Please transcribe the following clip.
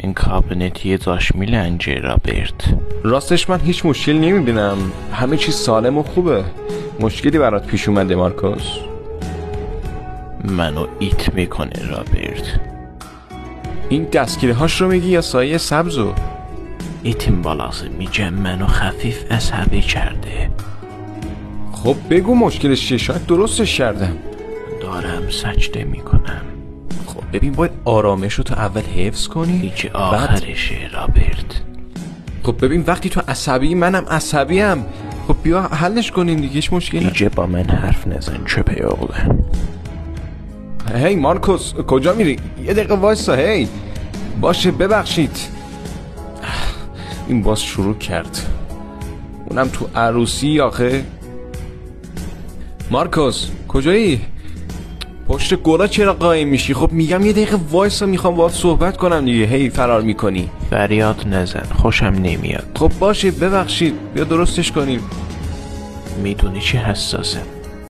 این کابینت یه داشت میلنجه رابرت. راستش من هیچ مشکل نمیبینم، همه چیز سالم و خوبه. مشکلی برات پیش اومده مارکوس؟ منو ایت میکنه رابرت. این دستگیره هاش رو میگی یا سایه سبزو؟ ایتیم بالازه میگم منو خفیف عصبی کرده. خب بگو مشکلش چیه، شاید درستش کردم. دارم سجده میکنم. خب ببین باید آرامش رو تا اول حفظ کنی، دیگه آخرشه رابرت. خب ببین وقتی تو عصبی منم عصبیم. خب بیا حلش کنیم دیگه، هیچ مشکلی دیگه با من حرف نزن چه پیاقله. هی مارکوس کجا میری؟ یه دقیقه وایسا. هی باشه ببخشید. این باز شروع کرد، اونم تو عروسی آخه. مارکوس کجایی؟ پشت گلا چرا قایم میشی؟ خب میگم یه دقیقه وایسا، میخوام باهات صحبت کنم دیگه. هی فرار میکنی. فریاد نزن خوشم نمیاد. خب باشه ببخشید، بیا درستش کنیم. میدونی چه حساسم.